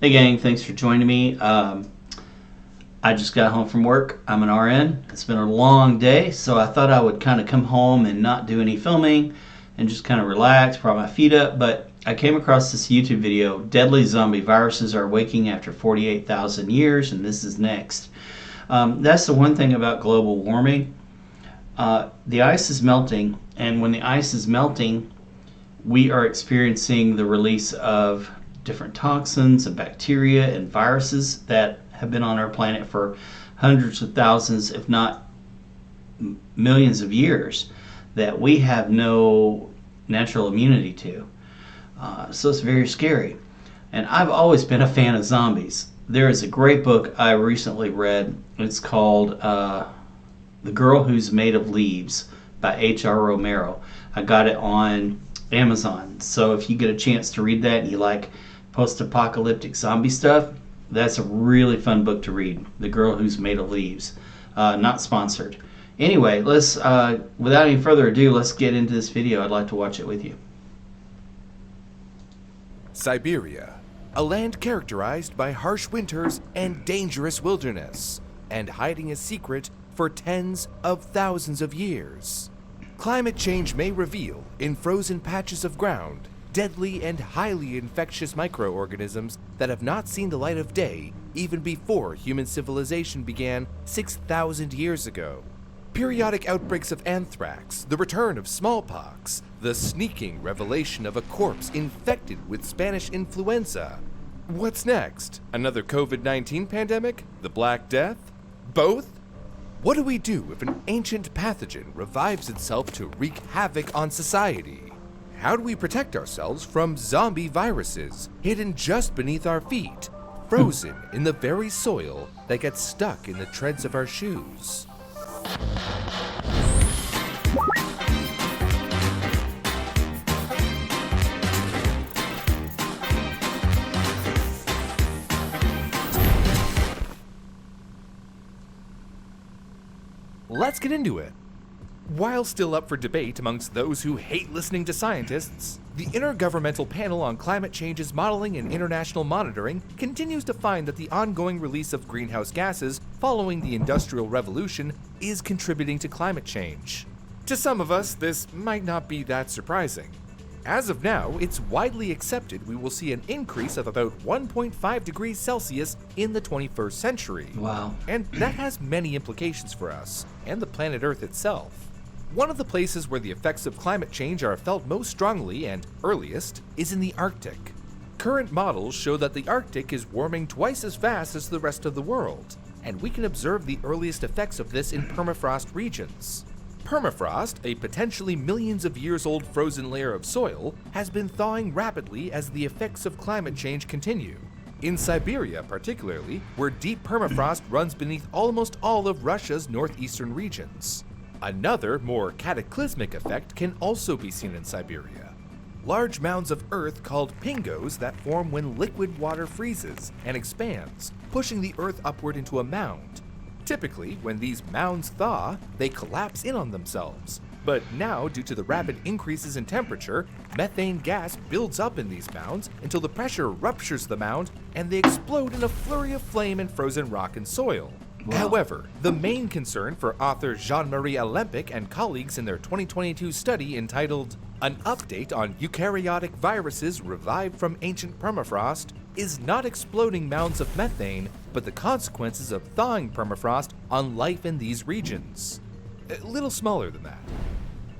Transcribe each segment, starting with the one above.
Hey gang, thanks for joining me. I just got home from work. I'm an RN. It's been a long day, so I thought I would kind of come home and not do any filming and just kind of relax, prop my feet up. But I came across this YouTube video, Deadly Zombie Viruses Are Waking After 48,000 Years, and this is next. That's the one thing about global warming. The ice is melting, and when the ice is melting, we are experiencing the release of different toxins and bacteria and viruses that have been on our planet for hundreds of thousands, if not millions of years, that we have no natural immunity to. So it's very scary. And I've always been a fan of zombies. There is a great book I recently read. It's called The Girl Who's Made of Leaves by H.R. Romero. I got it on Amazon. So if you get a chance to read that and you like post-apocalyptic zombie stuff, that's a really fun book to read. The Girl Who's Made of Leaves. Not sponsored. Anyway, let's without any further ado, let's get into this video. I'd like to watch it with you. Siberia, a land characterized by harsh winters and dangerous wilderness, and hiding a secret for tens of thousands of years. Climate change may reveal, in frozen patches of ground, deadly and highly infectious microorganisms that have not seen the light of day even before human civilization began 6,000 years ago. Periodic outbreaks of anthrax, the return of smallpox, the sneaking revelation of a corpse infected with Spanish influenza. What's next? Another COVID-19 pandemic? The Black Death? Both? What do we do if an ancient pathogen revives itself to wreak havoc on society? How do we protect ourselves from zombie viruses hidden just beneath our feet, frozen in the very soil that gets stuck in the treads of our shoes? Let's get into it. While still up for debate amongst those who hate listening to scientists, the Intergovernmental Panel on Climate Change's Modeling and International Monitoring continues to find that the ongoing release of greenhouse gases following the Industrial Revolution is contributing to climate change. To some of us, this might not be that surprising. As of now, it's widely accepted we will see an increase of about 1.5 degrees Celsius in the 21st century. Wow. And that has many implications for us and the planet Earth itself. One of the places where the effects of climate change are felt most strongly and earliest is in the Arctic. Current models show that the Arctic is warming twice as fast as the rest of the world, and we can observe the earliest effects of this in permafrost regions. Permafrost, a potentially millions of years old frozen layer of soil, has been thawing rapidly as the effects of climate change continue. In Siberia particularly, where deep permafrost runs beneath almost all of Russia's northeastern regions. Another, more cataclysmic effect can also be seen in Siberia. Large mounds of earth called pingos that form when liquid water freezes and expands, pushing the earth upward into a mound. Typically, when these mounds thaw, they collapse in on themselves. But now, due to the rapid increases in temperature, methane gas builds up in these mounds until the pressure ruptures the mound and they explode in a flurry of flame and frozen rock and soil. Wow. However, the main concern for author Jean-Marie Alempic and colleagues in their 2022 study entitled An Update on Eukaryotic Viruses Revived from Ancient Permafrost is not exploding mounds of methane, but the consequences of thawing permafrost on life in these regions. A little smaller than that.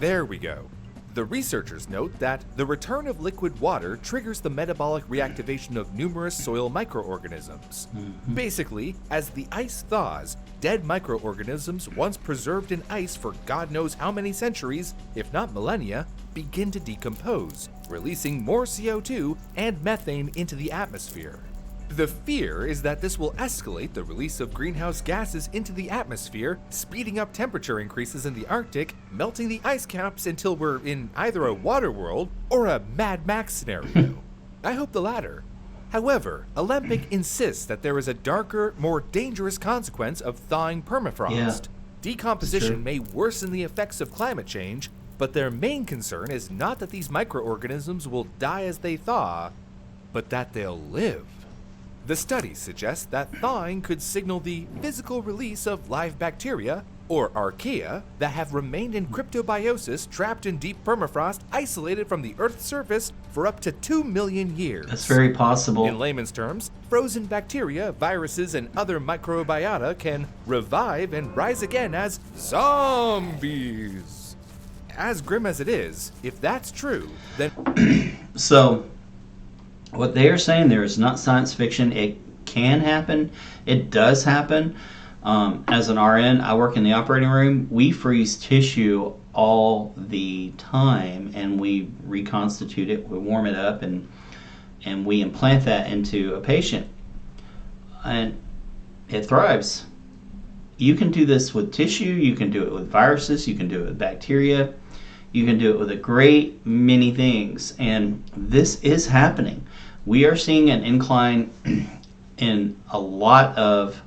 There we go. The researchers note that the return of liquid water triggers the metabolic reactivation of numerous soil microorganisms. Basically, as the ice thaws, dead microorganisms once preserved in ice for God knows how many centuries, if not millennia, begin to decompose, releasing more CO2 and methane into the atmosphere. The fear is that this will escalate the release of greenhouse gases into the atmosphere, speeding up temperature increases in the Arctic, melting the ice caps until we're in either a water world or a Mad Max scenario. I hope the latter. However, Alempic insists that there is a darker, more dangerous consequence of thawing permafrost. Yeah. Decomposition may worsen the effects of climate change, but their main concern is not that these microorganisms will die as they thaw, but that they'll live. The study suggests that thawing could signal the physical release of live bacteria, or archaea, that have remained in cryptobiosis trapped in deep permafrost, isolated from the Earth's surface for up to 2 million years. That's very possible. In layman's terms, frozen bacteria, viruses, and other microbiota can revive and rise again as zombies. As grim as it is, if that's true, then... So, what they are saying there is not science fiction. It can happen. It does happen. As an RN, I work in the operating room. We freeze tissue all the time, and we reconstitute it. We warm it up, and we implant that into a patient, and it thrives. You can do this with tissue. You can do it with viruses. You can do it with bacteria. You can do it with a great many things, and this is happening. We are seeing an incline in a lot of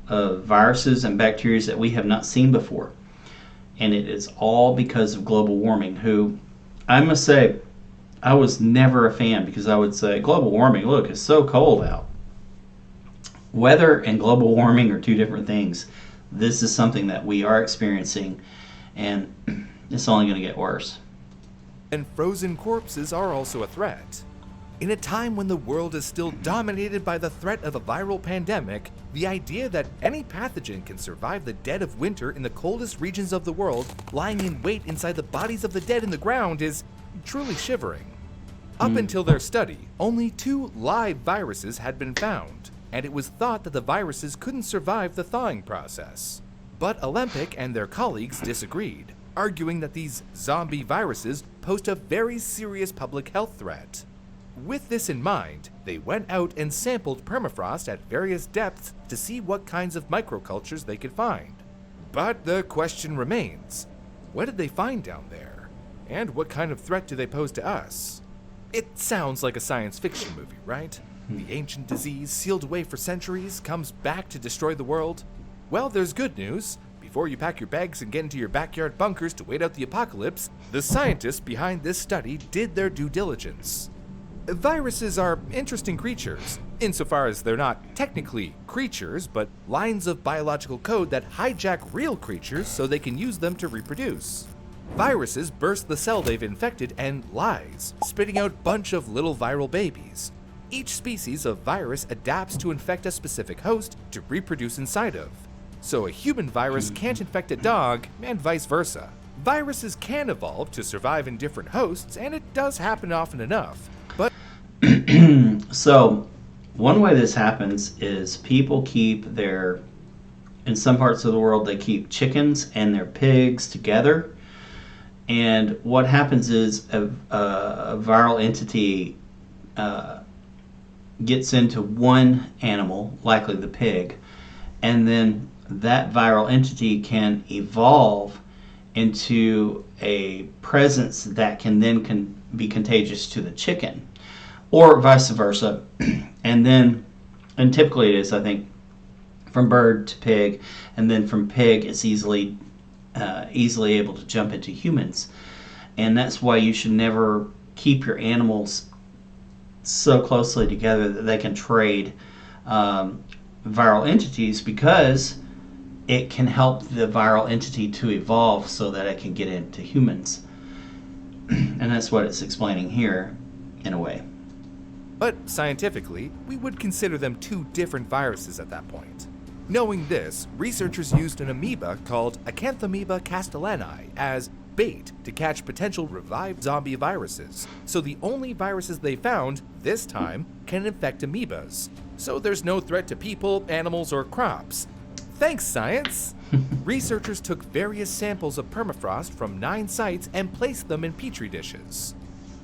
viruses and bacteria that we have not seen before, and it is all because of global warming. Who, I must say, I was never a fan, because I would say global warming, look, it's so cold out. Weather and global warming are two different things. This is something that we are experiencing, and it's only going to get worse. And frozen corpses are also a threat. In a time when the world is still dominated by the threat of a viral pandemic, the idea that any pathogen can survive the dead of winter in the coldest regions of the world, lying in wait inside the bodies of the dead in the ground, is truly shivering. Up until their study, only 2 live viruses had been found, and it was thought that the viruses couldn't survive the thawing process. But Olympic and their colleagues disagreed, arguing that these zombie viruses pose a very serious public health threat. With this in mind, they went out and sampled permafrost at various depths to see what kinds of microcultures they could find. But the question remains, what did they find down there? And what kind of threat do they pose to us? It sounds like a science fiction movie, right? The ancient disease, sealed away for centuries, comes back to destroy the world? Well, there's good news. Before you pack your bags and get into your backyard bunkers to wait out the apocalypse, the scientists behind this study did their due diligence. Viruses are interesting creatures, insofar as they're not technically creatures, but lines of biological code that hijack real creatures so they can use them to reproduce. Viruses burst the cell they've infected and lies, spitting out a bunch of little viral babies. Each species of virus adapts to infect a specific host to reproduce inside of. So a human virus can't infect a dog, and vice versa. Viruses can evolve to survive in different hosts, and it does happen often enough. But So, one way this happens is people keep in some parts of the world, they keep chickens and their pigs together. And what happens is a viral entity gets into one animal, likely the pig, and then that viral entity can evolve into a presence that can then be contagious to the chicken, or vice versa. And typically it is, I think, from bird to pig, and then from pig it's easily able to jump into humans. And that's why you should never keep your animals so closely together that they can trade viral entities, because it can help the viral entity to evolve so that it can get into humans. And that's what it's explaining here, in a way. But scientifically, we would consider them 2 different viruses at that point. Knowing this, researchers used an amoeba called Acanthamoeba castellani as bait to catch potential revived zombie viruses. So the only viruses they found, this time, can infect amoebas. So there's no threat to people, animals, or crops. Thanks, science! Researchers took various samples of permafrost from 9 sites and placed them in petri dishes.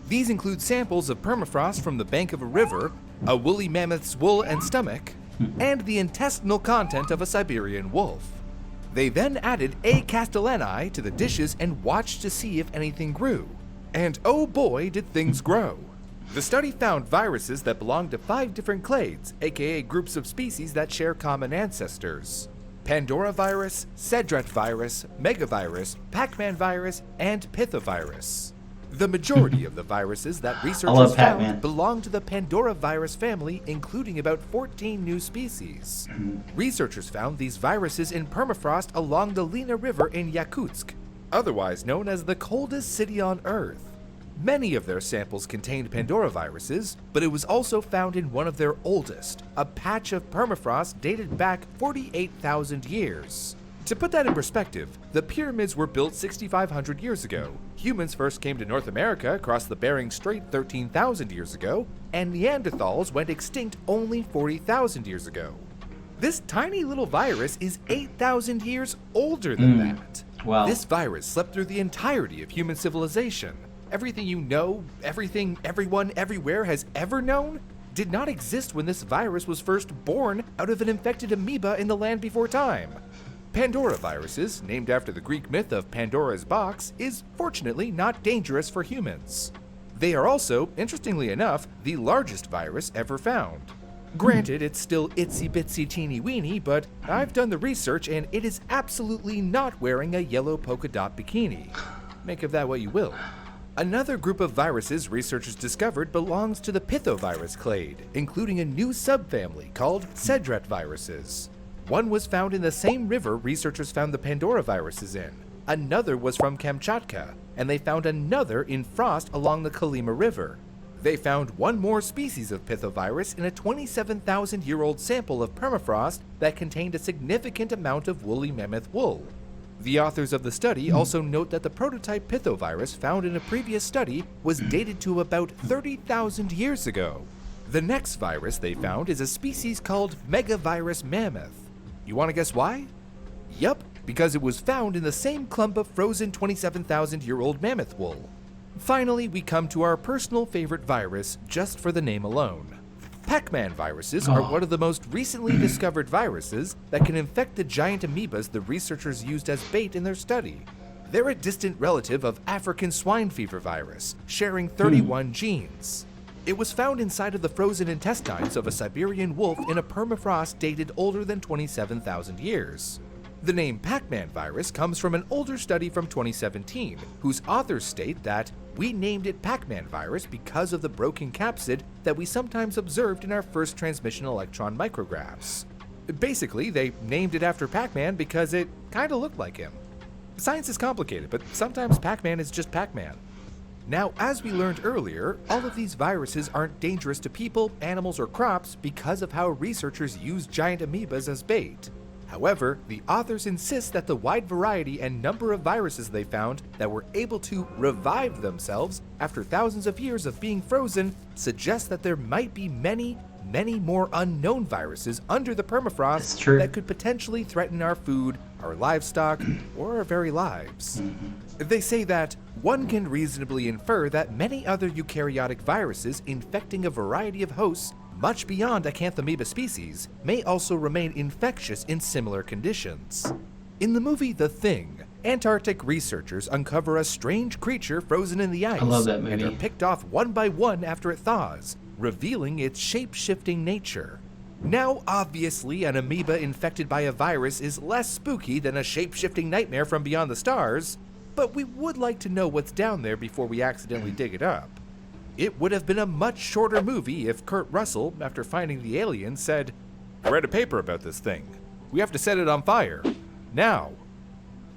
These include samples of permafrost from the bank of a river, a woolly mammoth's wool and stomach, and the intestinal content of a Siberian wolf. They then added A. castellani to the dishes and watched to see if anything grew. And oh boy, did things grow. The study found viruses that belonged to 5 different clades, aka groups of species that share common ancestors: Pandora virus, Cedrat virus, Megavirus, Pac-Man virus, and Pithovirus. The majority of the viruses that love researchers Pac-Man. found belong to the Pandora virus family, including about 14 new species. Researchers found these viruses in permafrost along the Lena River in Yakutsk, otherwise known as the coldest city on Earth. Many of their samples contained Pandora viruses, but it was also found in one of their oldest, a patch of permafrost dated back 48,000 years. To put that in perspective, the pyramids were built 6,500 years ago. Humans first came to North America across the Bering Strait 13,000 years ago, and Neanderthals went extinct only 40,000 years ago. This tiny little virus is 8,000 years older than that. Wow. This virus slept through the entirety of human civilization. Everything you know, everything everyone everywhere has ever known, did not exist when this virus was first born out of an infected amoeba in the land before time. Pandora viruses, named after the Greek myth of Pandora's box, is fortunately not dangerous for humans. They are also, interestingly enough, the largest virus ever found. Granted, it's still itsy bitsy teeny weeny, but I've done the research and it is absolutely not wearing a yellow polka dot bikini. Make of that what you will. Another group of viruses researchers discovered belongs to the pithovirus clade, including a new subfamily called Cedret viruses. One was found in the same river researchers found the Pandora viruses in. Another was from Kamchatka, and they found another in frost along the Kolyma River. They found one more species of pithovirus in a 27,000-year-old sample of permafrost that contained a significant amount of woolly mammoth wool. The authors of the study also note that the prototype pithovirus found in a previous study was dated to about 30,000 years ago. The next virus they found is a species called megavirus mammoth. You want to guess why? Yup, because it was found in the same clump of frozen 27,000-year-old mammoth wool. Finally, we come to our personal favorite virus just for the name alone. Pac-Man viruses are one of the most recently discovered viruses that can infect the giant amoebas the researchers used as bait in their study. They're a distant relative of African swine fever virus, sharing 31 genes. It was found inside of the frozen intestines of a Siberian wolf in a permafrost dated older than 27,000 years. The name Pac-Man virus comes from an older study from 2017, whose authors state that we named it Pac-Man virus because of the broken capsid that we sometimes observed in our first transmission electron micrographs. Basically, they named it after Pac-Man because it kinda looked like him. Science is complicated, but sometimes Pac-Man is just Pac-Man. Now, as we learned earlier, all of these viruses aren't dangerous to people, animals, or crops because of how researchers use giant amoebas as bait. However, the authors insist that the wide variety and number of viruses they found that were able to revive themselves after thousands of years of being frozen suggests that there might be many more unknown viruses under the permafrost that could potentially threaten our food, our livestock, or our very lives. They say that one can reasonably infer that many other eukaryotic viruses infecting a variety of hosts much beyond Acanthamoeba species may also remain infectious in similar conditions. In the movie The Thing, Antarctic researchers uncover a strange creature frozen in the ice. I love that movie. And are picked off one by one after it thaws, revealing its shape-shifting nature. Now, obviously, an amoeba infected by a virus is less spooky than a shape-shifting nightmare from beyond the stars, but we would like to know what's down there before we accidentally dig it up. It would have been a much shorter movie if Kurt Russell, after finding the alien, said, "I read a paper about this thing. We have to set it on fire. Now."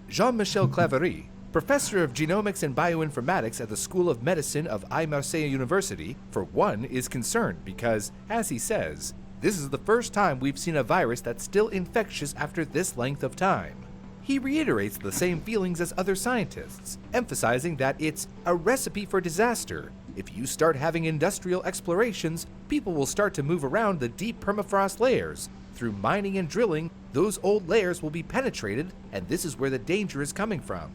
Jean-Michel Claverie, professor of genomics and bioinformatics at the School of Medicine of Aix-Marseille University, for one, is concerned because, as he says, this is the first time we've seen a virus that's still infectious after this length of time. He reiterates the same feelings as other scientists, emphasizing that it's a recipe for disaster. If you start having industrial explorations, people will start to move around the deep permafrost layers. Through mining and drilling, those old layers will be penetrated, and this is where the danger is coming from.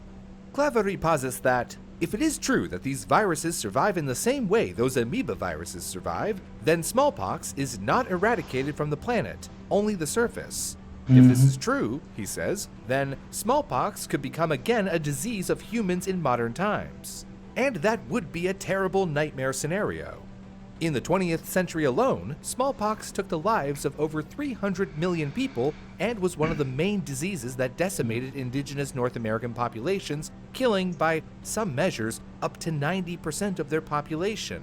Claverie posits that, if it is true that these viruses survive in the same way those amoeba viruses survive, then smallpox is not eradicated from the planet, only the surface. If this is true, he says, then smallpox could become again a disease of humans in modern times. And that would be a terrible nightmare scenario. In the 20th century alone, smallpox took the lives of over 300 million people and was one of the main diseases that decimated indigenous North American populations, killing, by some measures, up to 90% of their population.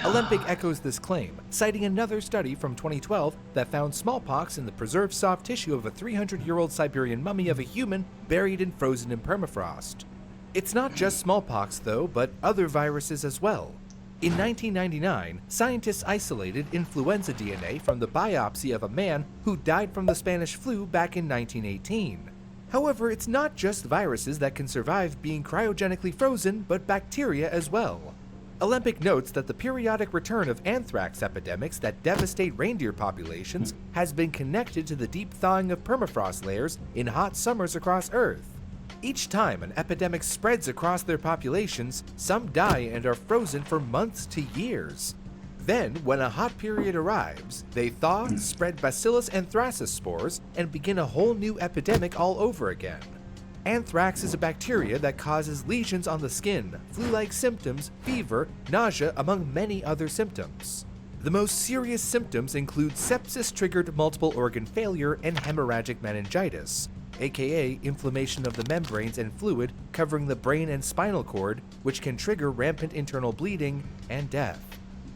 Olympic echoes this claim, citing another study from 2012 that found smallpox in the preserved soft tissue of a 300-year-old Siberian mummy of a human buried and frozen in permafrost. It's not just smallpox, though, but other viruses as well. In 1999, scientists isolated influenza DNA from the biopsy of a man who died from the Spanish flu back in 1918. However, it's not just viruses that can survive being cryogenically frozen, but bacteria as well. Olympic notes that the periodic return of anthrax epidemics that devastate reindeer populations has been connected to the deep thawing of permafrost layers in hot summers across Earth. Each time an epidemic spreads across their populations, some die and are frozen for months to years. Then, when a hot period arrives, they thaw, spread Bacillus anthracis spores, and begin a whole new epidemic all over again. Anthrax is a bacteria that causes lesions on the skin, flu-like symptoms, fever, nausea, among many other symptoms. The most serious symptoms include sepsis-triggered multiple organ failure and hemorrhagic meningitis, aka inflammation of the membranes and fluid covering the brain and spinal cord, which can trigger rampant internal bleeding and death.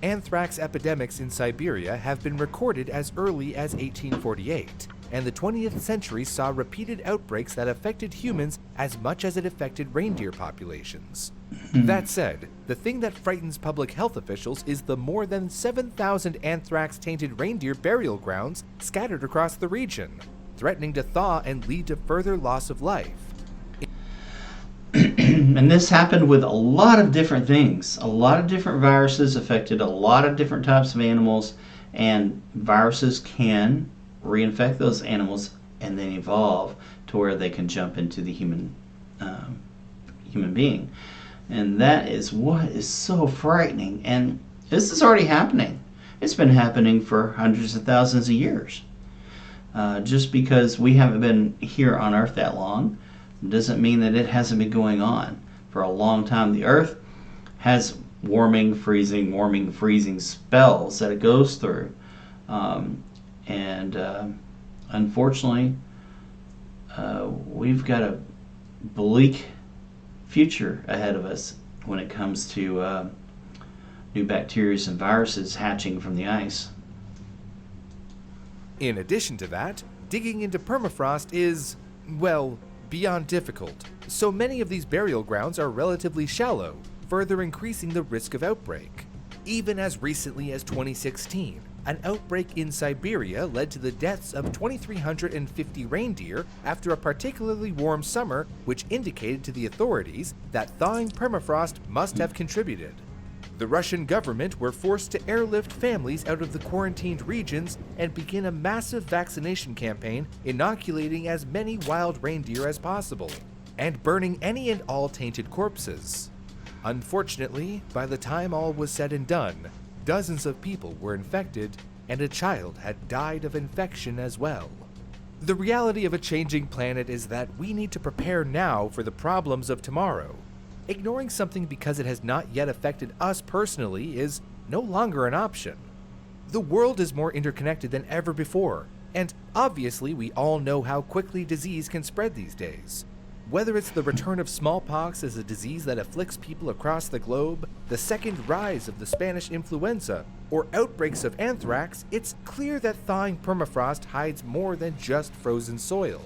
Anthrax epidemics in Siberia have been recorded as early as 1848, and the 20th century saw repeated outbreaks that affected humans as much as it affected reindeer populations. That said, the thing that frightens public health officials is the more than 7,000 anthrax-tainted reindeer burial grounds scattered across the region, threatening to thaw and lead to further loss of life. And this happened with a lot of different things. A lot of different viruses affected a lot of different types of animals, and viruses can reinfect those animals and then evolve to where they can jump into the human being. And that is what is so frightening. And this is already happening. It's been happening for hundreds of thousands of years. Just because we haven't been here on Earth that long doesn't mean that it hasn't been going on for a long time. The Earth has warming, freezing spells that it goes through. Unfortunately, we've got a bleak future ahead of us when it comes to new bacteria and viruses hatching from the ice. In addition to that, digging into permafrost is, well, beyond difficult. So many of these burial grounds are relatively shallow, further increasing the risk of outbreak. Even as recently as 2016, an outbreak in Siberia led to the deaths of 2,350 reindeer after a particularly warm summer, which indicated to the authorities that thawing permafrost must have contributed. The Russian government were forced to airlift families out of the quarantined regions and begin a massive vaccination campaign, inoculating as many wild reindeer as possible, and burning any and all tainted corpses. Unfortunately, by the time all was said and done, dozens of people were infected, and a child had died of infection as well. The reality of a changing planet is that we need to prepare now for the problems of tomorrow. Ignoring something because it has not yet affected us personally is no longer an option. The world is more interconnected than ever before, and obviously we all know how quickly disease can spread these days. Whether it's the return of smallpox as a disease that afflicts people across the globe, the second rise of the Spanish influenza, or outbreaks of anthrax, it's clear that thawing permafrost hides more than just frozen soil.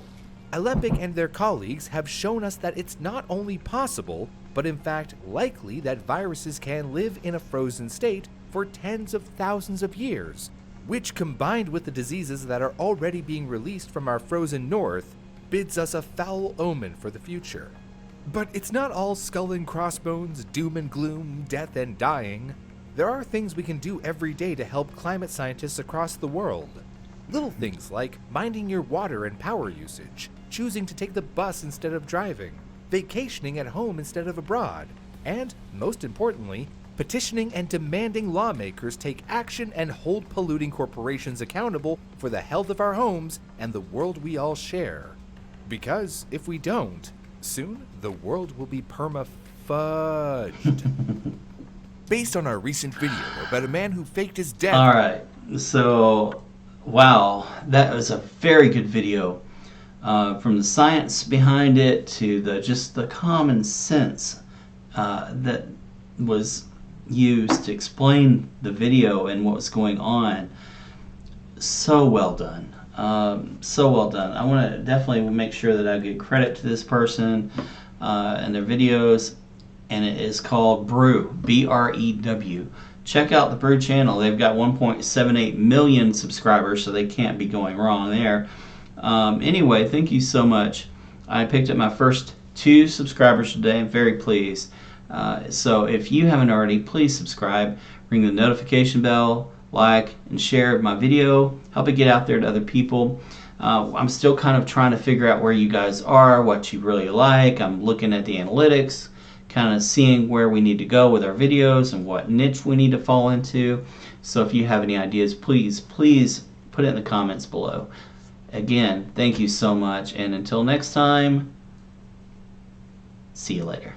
Alembic and their colleagues have shown us that it's not only possible, but in fact likely that viruses can live in a frozen state for tens of thousands of years, which combined with the diseases that are already being released from our frozen north, bids us a foul omen for the future. But it's not all skull and crossbones, doom and gloom, death and dying. There are things we can do every day to help climate scientists across the world. Little things like minding your water and power usage, choosing to take the bus instead of driving, vacationing at home instead of abroad, and, most importantly, petitioning and demanding lawmakers take action and hold polluting corporations accountable for the health of our homes and the world we all share. Because if we don't, soon the world will be perma-fudged. based on our recent video about a man who faked his death. All right. So, wow, that was a very good video. From the science behind it to just the common sense that was used to explain the video and what was going on. So well done. So well done. I want to definitely make sure that I give credit to this person and their videos. And it is called Brew, B-R-E-W. Check out the Brew channel. They've got 1.78 million subscribers, so they can't be going wrong there. Anyway, thank you so much. I picked up my first 2 subscribers today. I'm very pleased. So if you haven't already, please subscribe. Ring the notification bell, like, and share my video. Help it get out there to other people. I'm still kind of trying to figure out where you guys are, what you really like. I'm looking at the analytics, kind of seeing where we need to go with our videos and what niche we need to fall into. So if you have any ideas, please put it in the comments below. Again, thank you so much, and until next time, see you later.